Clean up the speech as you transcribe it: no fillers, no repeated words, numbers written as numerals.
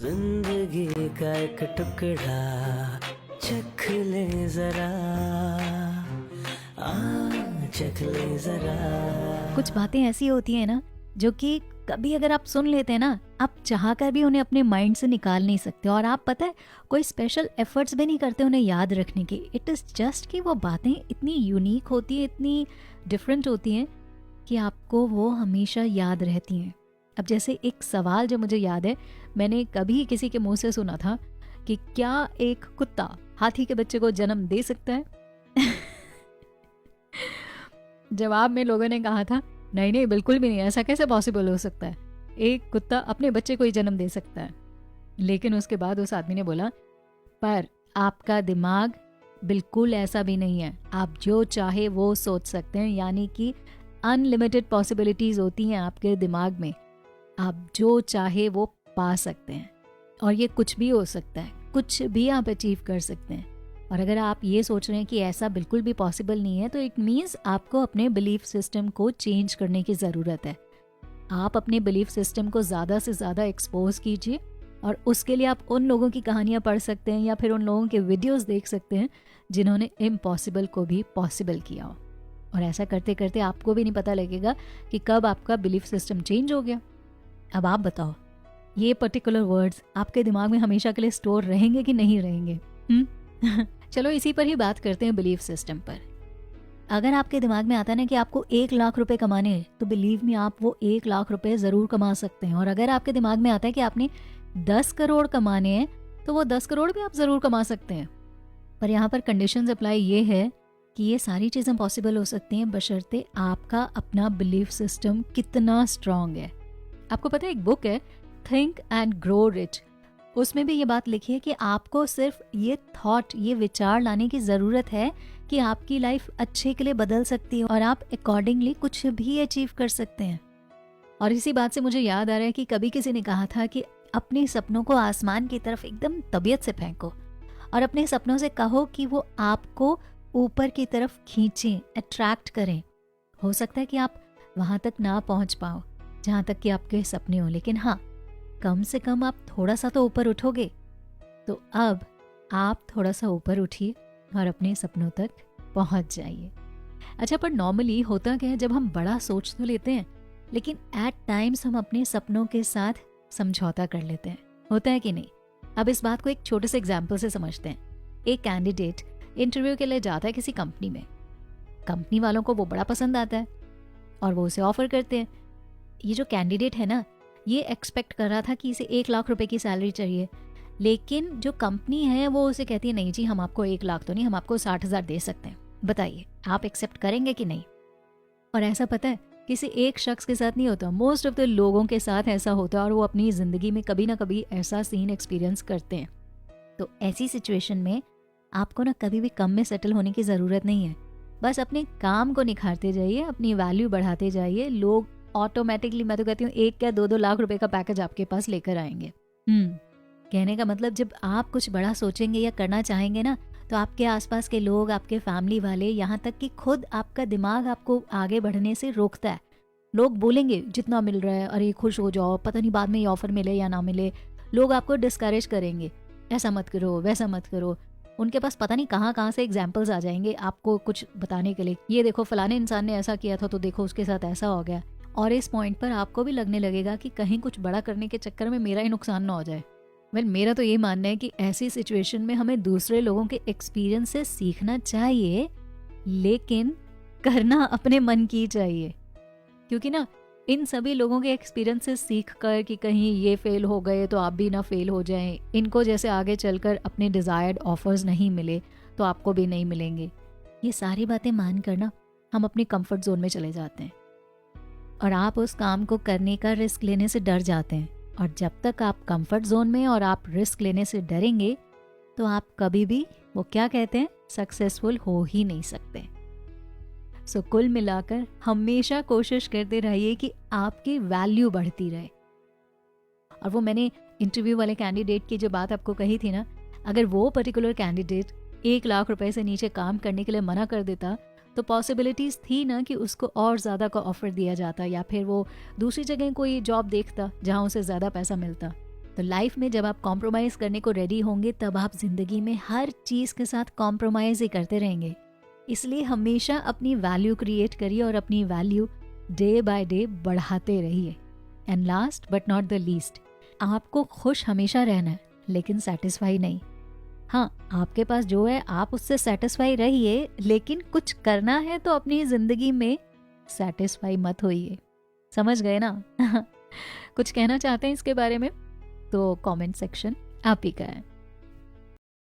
जिंदगी का एक टुकड़ा चख ले जरा, आ चख ले जरा। कुछ बातें ऐसी होती हैं ना जो कि कभी अगर आप सुन लेते हैं ना, आप चाहकर भी उन्हें अपने माइंड से निकाल नहीं सकते। और आप पता है कोई स्पेशल एफर्ट्स भी नहीं करते उन्हें याद रखने की। इट इज़ जस्ट कि वो बातें इतनी यूनिक होती हैं, इतनी डिफरेंट होती हैं कि आपको वो हमेशा याद रहती हैं। अब जैसे एक सवाल जो मुझे याद है, मैंने कभी किसी के मुंह से सुना था कि क्या एक कुत्ता हाथी के बच्चे को जन्म दे सकता है? जवाब में लोगों ने कहा था नहीं नहीं, बिल्कुल भी नहीं, ऐसा कैसे पॉसिबल हो सकता है, एक कुत्ता अपने बच्चे को ही जन्म दे सकता है। लेकिन उसके बाद उस आदमी ने बोला पर आपका दिमाग बिल्कुल ऐसा भी नहीं है, आप जो चाहे वो सोच सकते हैं, यानी कि अनलिमिटेड पॉसिबिलिटीज होती हैं आपके दिमाग में, आप जो चाहे वो पा सकते हैं। और ये कुछ भी हो सकता है, कुछ भी आप अचीव कर सकते हैं। और अगर आप ये सोच रहे हैं कि ऐसा बिल्कुल भी पॉसिबल नहीं है, तो इट मीन्स आपको अपने बिलीफ सिस्टम को चेंज करने की ज़रूरत है। आप अपने बिलीफ सिस्टम को ज़्यादा से ज़्यादा एक्सपोज कीजिए, और उसके लिए आप उन लोगों की कहानियाँ पढ़ सकते हैं या फिर उन लोगों के वीडियोस देख सकते हैं जिन्होंने इम्पॉसिबल को भी पॉसिबल किया हो। और ऐसा करते करते आपको भी नहीं पता लगेगा कि कब आपका बिलीफ सिस्टम चेंज हो गया। अब आप बताओ, ये पर्टिकुलर वर्ड्स आपके दिमाग में हमेशा के लिए स्टोर रहेंगे कि नहीं रहेंगे? चलो इसी पर ही बात करते हैं, बिलीफ सिस्टम पर। अगर आपके दिमाग में आता है ना कि आपको 1 लाख रुपए कमाने हैं, तो बिलीव मी आप वो 1 लाख रुपए जरूर कमा सकते हैं। और अगर आपके दिमाग में आता है कि आपने 10 करोड़ कमाने हैं, तो वो 10 करोड़ भी आप जरूर कमा सकते हैं। पर यहाँ पर कंडीशंस अप्लाई ये है कि ये सारी चीज़ें पॉसिबल हो सकती हैं बशर्ते आपका अपना बिलीफ सिस्टम कितना स्ट्रांग है। आपको पता है एक बुक है थिंक एंड ग्रो रिच, उसमें भी ये बात लिखी है कि आपको सिर्फ ये थॉट, ये विचार लाने की ज़रूरत है कि आपकी लाइफ अच्छे के लिए बदल सकती है और आप अकॉर्डिंगली कुछ भी अचीव कर सकते हैं। और इसी बात से मुझे याद आ रहा है कि कभी किसी ने कहा था कि अपने सपनों को आसमान की तरफ एकदम तबीयत से फेंको और अपने सपनों से कहो कि वो आपको ऊपर की तरफ खींचें, अट्रैक्ट करें। हो सकता है कि आप वहाँ तक ना पहुँच पाओ जहाँ तक कि आपके सपने हो, लेकिन हाँ, कम से कम आप थोड़ा सा तो ऊपर उठोगे। तो अब आप थोड़ा सा ऊपर उठिए और अपने सपनों तक पहुंच जाइए। अच्छा, पर नॉर्मली होता क्या है, जब हम बड़ा सोच तो लेते हैं, लेकिन एट टाइम्स हम अपने सपनों के साथ समझौता कर लेते हैं, होता है कि नहीं? अब इस बात को एक छोटे से एग्जाम्पल से समझते हैं। एक कैंडिडेट इंटरव्यू के लिए जाता है किसी कंपनी में। कंपनी वालों को वो बड़ा पसंद आता है और वो उसे ऑफर करते हैं। ये जो कैंडिडेट है ना, ये एक्सपेक्ट कर रहा था कि इसे 1 लाख रुपए की सैलरी चाहिए, लेकिन जो कंपनी है वो उसे कहती है नहीं जी, हम आपको 1 लाख तो नहीं, हम आपको 60,000 दे सकते हैं। बताइए आप एक्सेप्ट करेंगे कि नहीं? और ऐसा पता है किसी एक शख्स के साथ नहीं होता, मोस्ट ऑफ द लोगों के साथ ऐसा होता है और वो अपनी जिंदगी में कभी ना कभी ऐसा सीन एक्सपीरियंस करते हैं। तो ऐसी सिचुएशन में आपको ना कभी भी कम में सेटल होने की जरूरत नहीं है। बस अपने काम को निखारते जाइए, अपनी वैल्यू बढ़ाते जाइए। लोग ऑटोमेटिकली, मैं तो कहती हूँ, 1 या 2 लाख रुपए का पैकेज आपके पास लेकर आएंगे। कहने का मतलब, जब आप कुछ बड़ा सोचेंगे या करना चाहेंगे ना, तो आपके आसपास के लोग, आपके फैमिली वाले, यहाँ तक कि खुद आपका दिमाग आपको आगे बढ़ने से रोकता है। लोग बोलेंगे जितना मिल रहा है, अरे खुश हो जाओ, पता नहीं बाद में ये ऑफर मिले या ना मिले। लोग आपको डिस्करेज करेंगे, ऐसा मत करो, वैसा मत करो। उनके पास पता नहीं कहाँ कहाँ से एग्जाम्पल्स आ जाएंगे आपको कुछ बताने के लिए, ये देखो फलाने इंसान ने ऐसा किया था तो देखो उसके साथ ऐसा हो गया। और इस पॉइंट पर आपको भी लगने लगेगा कि कहीं कुछ बड़ा करने के चक्कर में मेरा ही नुकसान ना हो जाए। मेरा तो ये मानना है कि ऐसी सिचुएशन में हमें दूसरे लोगों के एक्सपीरियंस से सीखना चाहिए, लेकिन करना अपने मन की चाहिए। क्योंकि ना, इन सभी लोगों के एक्सपीरियंस से सीख कर कि कहीं ये फेल हो गए तो आप भी ना फेल हो जाएं, इनको जैसे आगे चलकर अपने डिजायर्ड ऑफर्स नहीं मिले तो आपको भी नहीं मिलेंगे, ये सारी बातें मान कर ना हम अपने कंफर्ट जोन में चले जाते हैं और आप उस काम को करने का रिस्क लेने से डर जाते हैं। और जब तक आप कंफर्ट जोन में और आप रिस्क लेने से डरेंगे, तो आप कभी भी, वो क्या कहते हैं, सक्सेसफुल हो ही नहीं सकते। सो कुल मिलाकर हमेशा कोशिश करते रहिए कि आपकी वैल्यू बढ़ती रहे। और वो मैंने इंटरव्यू वाले कैंडिडेट की जो बात आपको कही थी ना, अगर वो पर्टिकुलर कैंडिडेट 1 लाख रुपए से नीचे काम करने के लिए मना कर देता, तो पॉसिबिलिटीज थी ना कि उसको और ज़्यादा का ऑफर दिया जाता, या फिर वो दूसरी जगह कोई जॉब देखता जहाँ उसे ज़्यादा पैसा मिलता। तो लाइफ में जब आप कॉम्प्रोमाइज़ करने को रेडी होंगे तब आप जिंदगी में हर चीज़ के साथ कॉम्प्रोमाइज़ ही करते रहेंगे। इसलिए हमेशा अपनी वैल्यू क्रिएट करिए और अपनी वैल्यू डे बाय डे बढ़ाते रहिए। And last but not the least, आपको खुश हमेशा रहना है लेकिन सेटिस्फाई नहीं। हाँ, आपके पास जो है आप उससे सेटिस्फाई रहिए, लेकिन कुछ करना है तो अपनी जिंदगी में सेटिस्फाई मत होइए। समझ गए ना? कुछ कहना चाहते हैं इसके बारे में तो कमेंट सेक्शन आप ही का है।